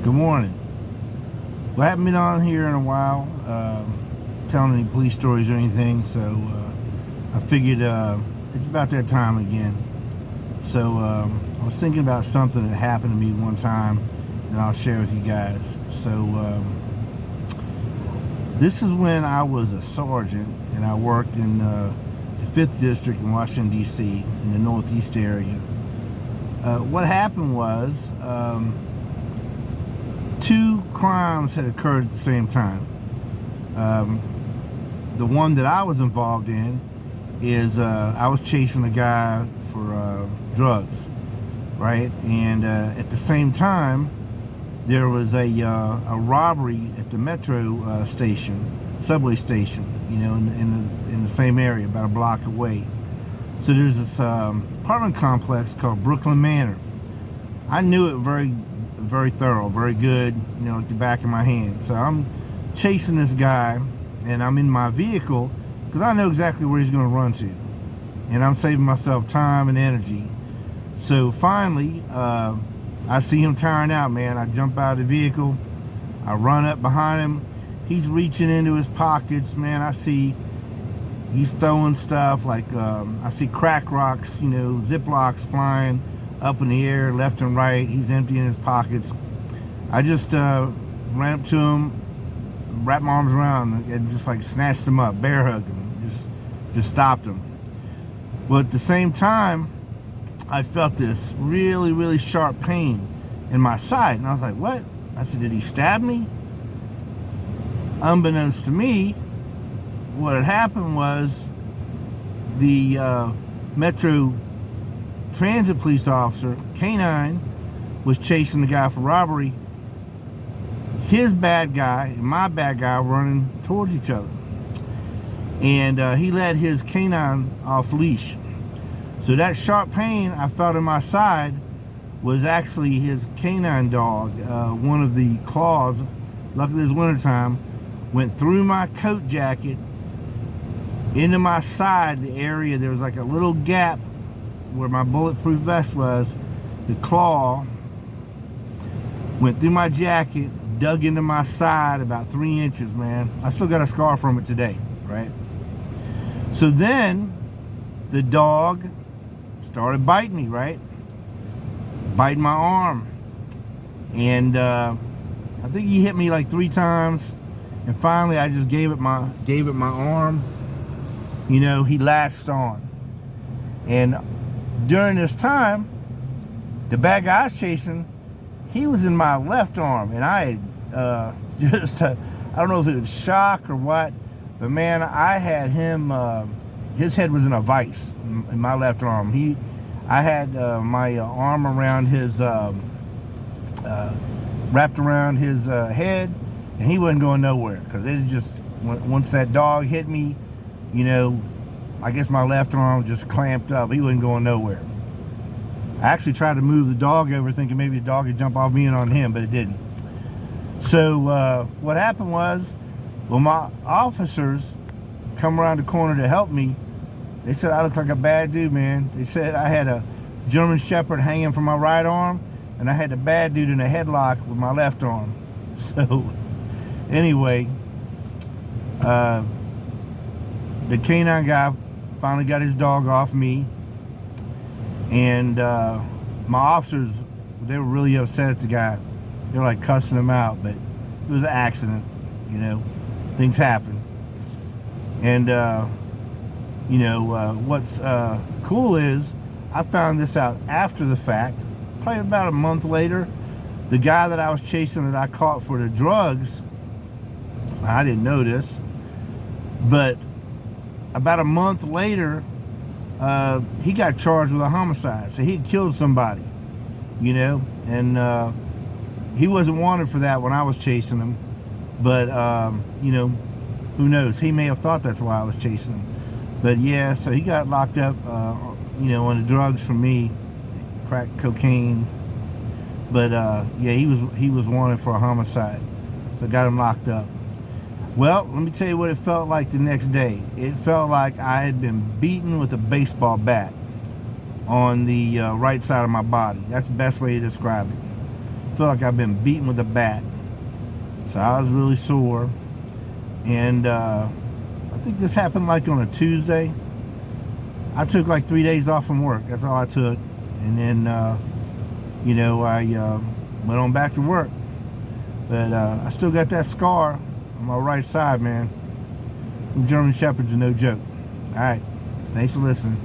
Good morning. Well, I haven't been on here in a while, telling any police stories or anything, so I figured it's about that time again. So I was thinking about something that happened to me one time, and I'll share with you guys. So this is when I was a sergeant, and I worked in the 5th District in Washington, D.C., in the Northeast area. What happened was, two crimes had occurred at the same time. The one that I was involved in is I was chasing a guy for drugs, right? And at the same time, there was a robbery at the metro subway station, you know, in the same area, about a block away. So there's this apartment complex called Brooklyn Manor. I knew it very thorough, very good, you know, like the back of my hand. So I'm chasing this guy, and I'm in my vehicle because I know exactly where he's going to run to, and I'm saving myself time and energy. So finally, I see him tiring out, man. I jump out of the vehicle, I run up behind him. He's reaching into his pockets, man. I see he's throwing stuff like I see crack rocks, you know, Ziplocs flying up in the air left and right. He's emptying his pockets. I just ran up to him, wrapped my arms around him, and just like snatched him up, bear hugged him, just stopped him. But at the same time, I felt this really sharp pain in my side, and I was like, what? I said, did he stab me? Unbeknownst to me, what had happened was the Metro Transit police officer, K9, was chasing the guy for robbery. His bad guy and my bad guy were running towards each other. And he let his K9 off leash. So that sharp pain I felt in my side was actually his K9 dog. One of the claws, luckily it's wintertime, went through my coat jacket into my side, the area. There was like a little gap where my bulletproof vest was. The claw went through my jacket, dug into my side about 3 inches, man. I still got a scar from it today, right? So then the dog started biting me, right? Biting my arm. And I think he hit me like 3 times. And finally I just gave it my arm. You know, he latched on. And during this time, the bad guy I was chasing, he was in my left arm, and I had I don't know if it was shock or what, but man, I had him, his head was in a vice in my left arm. I had my arm around his, wrapped around his head, and he wasn't going nowhere, because it just, once that dog hit me, you know, I guess my left arm just clamped up. He wasn't going nowhere. I actually tried to move the dog over, thinking maybe the dog would jump off me and on him, but it didn't. So what happened was, when my officers come around the corner to help me, they said I looked like a bad dude, man. They said I had a German Shepherd hanging from my right arm, and I had the bad dude in a headlock with my left arm. So anyway, the K9 guy finally got his dog off me, and my officers, they were really upset at the guy. They were like cussing him out, but it was an accident, you know, things happen. And you know, what's cool is I found this out after the fact, probably about a month later. The guy that I was chasing, that I caught for the drugs, I didn't know this, but about a month later, he got charged with a homicide. So he had killed somebody, you know, and he wasn't wanted for that when I was chasing him. But, you know, who knows? He may have thought that's why I was chasing him. But yeah, so he got locked up, you know, on the drugs from me, crack cocaine. But yeah, he was wanted for a homicide. So I got him locked up. Well, let me tell you what it felt like the next day. It felt like I had been beaten with a baseball bat on the right side of my body. That's the best way to describe it. feel like I've been beaten with a bat. So I was really sore. And I think this happened like on a Tuesday. I took like 3 days off from work. That's all I took. And then, I went on back to work. But I still got that scar on my right side, man. German Shepherds are no joke. All right. Thanks for listening.